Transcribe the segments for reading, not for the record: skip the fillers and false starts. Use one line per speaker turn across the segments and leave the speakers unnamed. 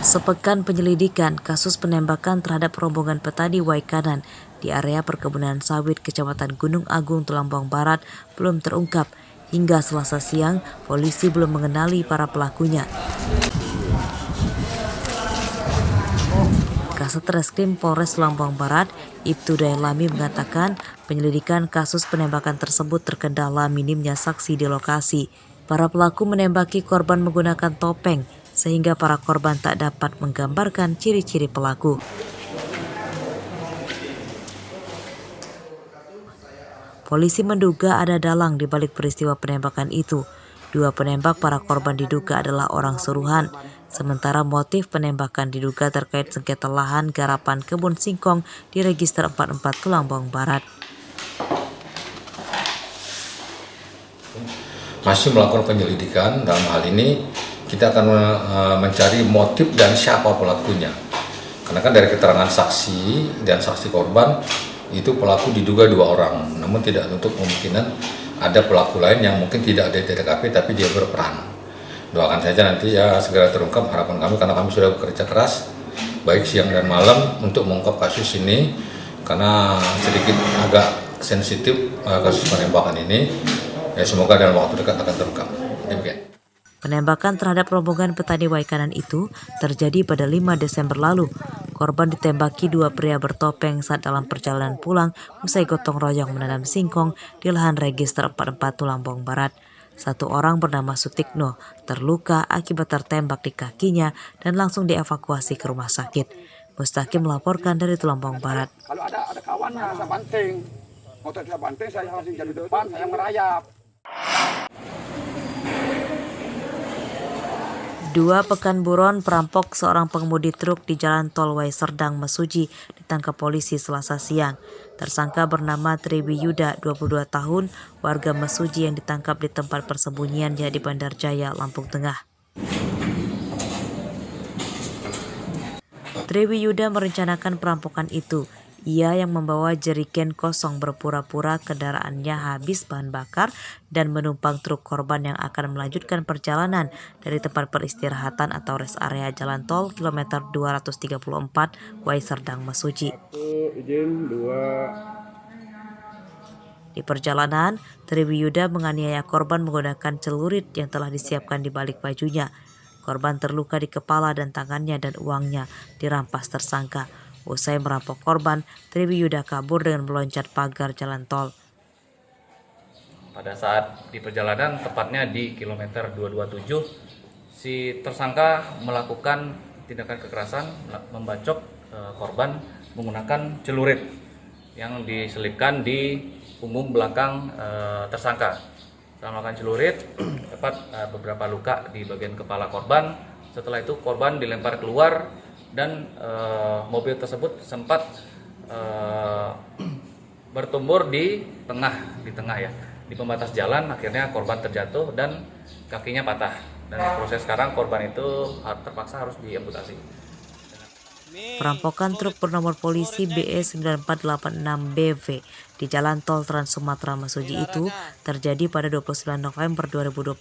Sepekan penyelidikan kasus penembakan terhadap rombongan petani Waikanan di area perkebunan sawit Kecamatan Gunung Agung, Tulambang Barat belum terungkap. Hingga Selasa siang, polisi belum mengenali para pelakunya. Kasat Reskrim Polres Tulambang Barat, Ibtu Dailami mengatakan penyelidikan kasus penembakan tersebut terkendala minimnya saksi di lokasi. Para pelaku menembaki korban menggunakan topeng, sehingga para korban tak dapat menggambarkan ciri-ciri pelaku. Polisi menduga ada dalang di balik peristiwa penembakan itu. Dua penembak para korban diduga adalah orang suruhan, sementara motif penembakan diduga terkait sengketa lahan garapan kebun singkong di Register 44 Tulambang Barat.
Masih melakukan penyelidikan. Dalam hal ini kita akan mencari motif dan siapa pelakunya, karena kan dari keterangan saksi dan saksi korban itu pelaku diduga 2 orang, namun tidak untuk kemungkinan ada pelaku lain yang mungkin tidak ada di TKP tapi dia berperan. Doakan saja nanti ya segera terungkap, harapan kami, karena kami sudah bekerja keras baik siang dan malam untuk mengungkap kasus ini, karena sedikit agak sensitif kasus penembakan ini. Ya, semoga dalam waktu dekat akan terungkap. Demikian.
Penembakan terhadap rombongan petani Waikanan itu terjadi pada 5 Desember lalu. Korban ditembaki 2 pria bertopeng saat dalam perjalanan pulang usai gotong royong menanam singkong di lahan Register 44 Tulambang Barat. 1 orang bernama Sutikno terluka akibat tertembak di kakinya dan langsung dievakuasi ke rumah sakit. Mustaqim melaporkan dari Tulambang Barat.
Kalau ada kawannya, saya banting. Motor saya banting, saya langsung jadi depan, saya merayap.
2 pekan buron perampok seorang pengemudi truk di Jalan Tol Waiserdang Mesuji ditangkap polisi Selasa siang. Tersangka bernama Triwi Yuda, 22 tahun, warga Mesuji yang ditangkap di tempat persembunyiannya di Bandar Jaya, Lampung Tengah. Triwi Yuda merencanakan perampokan itu. Ia yang membawa jerigen kosong berpura-pura kendaraannya habis bahan bakar dan menumpang truk korban yang akan melanjutkan perjalanan dari tempat peristirahatan atau rest area jalan tol kilometer 234 Waiserdang Mesuji. Di perjalanan, Triwi Yuda menganiaya korban menggunakan celurit yang telah disiapkan di balik bajunya. Korban terluka di kepala dan tangannya dan uangnya dirampas tersangka. Usai merampok korban, Triwi Yuda kabur dengan meloncat pagar jalan tol.
Pada saat di perjalanan, tepatnya di kilometer 227, si tersangka melakukan tindakan kekerasan, membacok korban menggunakan celurit yang diselipkan di punggung belakang tersangka. Setelah melakukan celurit, dapat beberapa luka di bagian kepala korban. Setelah itu korban dilempar keluar dan mobil tersebut sempat bertumbur di tengah ya, di pembatas jalan. Akhirnya korban terjatuh dan kakinya patah, dan proses sekarang korban itu terpaksa harus diamputasi.
Perampokan truk bernomor polisi BE 9486BV di Jalan Tol Trans Sumatera Mesuji itu terjadi pada 29 November 2022.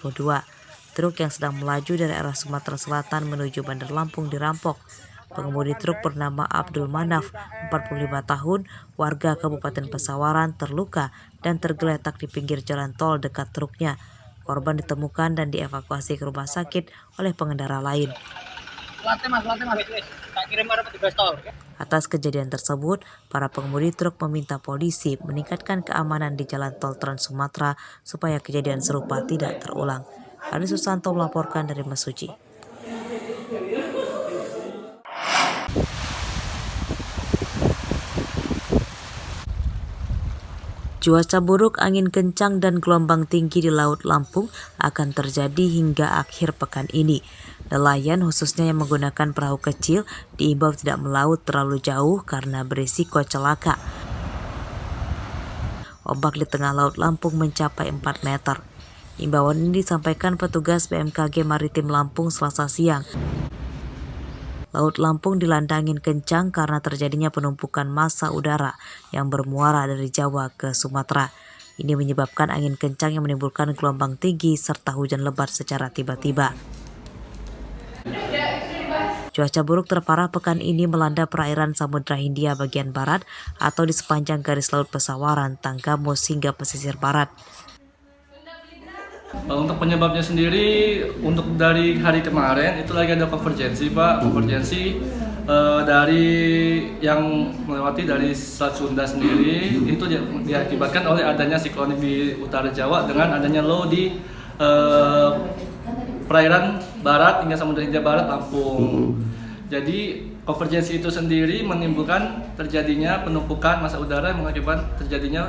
Truk yang sedang melaju dari arah Sumatera Selatan menuju Bandar Lampung dirampok. Pengemudi truk bernama Abdul Manaf, 45 tahun, warga Kabupaten Pesawaran, terluka dan tergeletak di pinggir jalan tol dekat truknya. Korban ditemukan dan dievakuasi ke rumah sakit oleh pengendara lain. Atas kejadian tersebut, para pengemudi truk meminta polisi meningkatkan keamanan di jalan tol Trans Sumatera supaya kejadian serupa tidak terulang. Adi Susanto melaporkan dari Mesuji. Cuaca buruk, angin kencang, dan gelombang tinggi di Laut Lampung akan terjadi hingga akhir pekan ini. Nelayan, khususnya yang menggunakan perahu kecil, diimbau tidak melaut terlalu jauh karena berisiko celaka. Ombak di tengah Laut Lampung mencapai 4 meter. Imbauan ini disampaikan petugas BMKG Maritim Lampung Selasa siang. Laut Lampung dilanda angin kencang karena terjadinya penumpukan massa udara yang bermuara dari Jawa ke Sumatera. Ini menyebabkan angin kencang yang menimbulkan gelombang tinggi serta hujan lebat secara tiba-tiba. Cuaca buruk terparah pekan ini melanda perairan Samudra Hindia bagian barat atau di sepanjang garis laut Pesawaran, Tanggamus hingga pesisir barat.
Untuk penyebabnya sendiri, untuk dari hari kemarin itu lagi ada konvergensi Pak, konvergensi dari yang melewati dari Selat Sunda sendiri itu diakibatkan oleh adanya siklon di utara Jawa dengan adanya low di perairan barat hingga Samudra Hindia Barat Lampung. Jadi konvergensi itu sendiri menimbulkan terjadinya penumpukan massa udara yang mengakibatkan terjadinya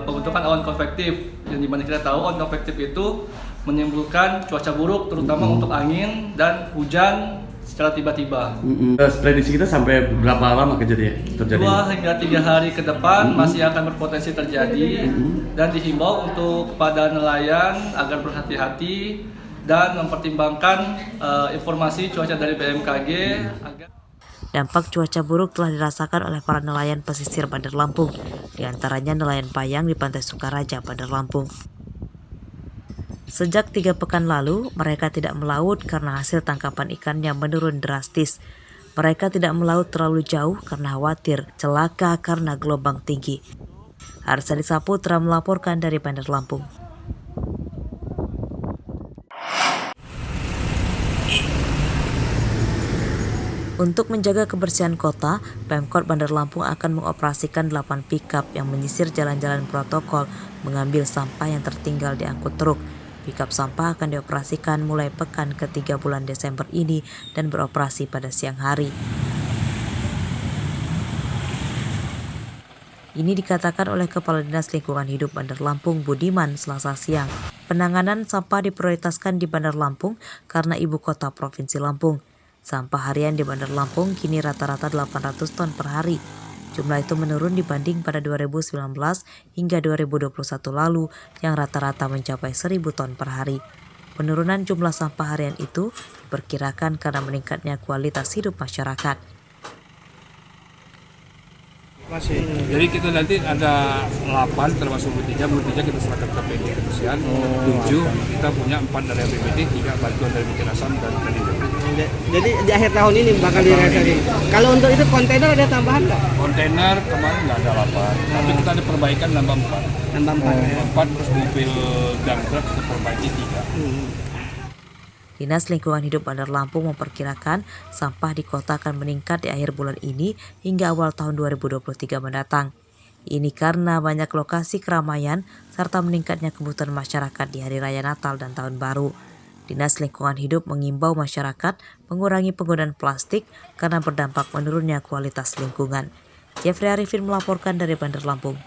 pembentukan awan konvektif. Yang dimana kita tahu awan konvektif itu menimbulkan cuaca buruk terutama untuk angin dan hujan secara tiba-tiba.
Prediksi kita sampai berapa lama kejadian terjadi?
2 hingga 3 hari ke depan masih akan berpotensi terjadi dan dihimbau untuk kepada nelayan agar berhati-hati dan mempertimbangkan informasi cuaca dari BMKG.
Dampak cuaca buruk telah dirasakan oleh para nelayan pesisir Bandar Lampung, di antaranya nelayan payang di Pantai Sukaraja, Bandar Lampung. Sejak 3 pekan lalu, mereka tidak melaut karena hasil tangkapan ikannya menurun drastis. Mereka tidak melaut terlalu jauh karena khawatir celaka karena gelombang tinggi. Arsadi Saputra melaporkan dari Bandar Lampung. Untuk menjaga kebersihan kota, Pemkot Bandar Lampung akan mengoperasikan 8 pickup yang menyisir jalan-jalan protokol mengambil sampah yang tertinggal diangkut truk. Pickup sampah akan dioperasikan mulai pekan ketiga bulan Desember ini dan beroperasi pada siang hari. Ini dikatakan oleh Kepala Dinas Lingkungan Hidup Bandar Lampung Budiman Selasa siang. Penanganan sampah diprioritaskan di Bandar Lampung karena ibu kota Provinsi Lampung. Sampah harian di Bandar Lampung kini rata-rata 800 ton per hari. Jumlah itu menurun dibanding pada 2019 hingga 2021 lalu yang rata-rata mencapai 1.000 ton per hari. Penurunan jumlah sampah harian itu diperkirakan karena meningkatnya kualitas hidup masyarakat.
Jadi kita nanti ada 8 termasuk B3 kita serahkan ke PD kebersihan, 7 kita punya 4 dari APBD, 3 bantuan dari Mitrasam dan dari
Jadi di akhir tahun ini bakal dirasain. Kalau untuk itu kontainer ada tambahan nggak?
kontainer kemarin nggak ada 8, tapi kita ada perbaikan nambah 4.
Nambah 4
terus mobil dump truck kita perbaiki 3.
Dinas Lingkungan Hidup Bandar Lampung memperkirakan sampah di kota akan meningkat di akhir bulan ini hingga awal tahun 2023 mendatang. Ini karena banyak lokasi keramaian serta meningkatnya kebutuhan masyarakat di Hari Raya Natal dan Tahun Baru. Dinas Lingkungan Hidup mengimbau masyarakat mengurangi penggunaan plastik karena berdampak menurunnya kualitas lingkungan. Jeffrey Arifin melaporkan dari Bandar Lampung.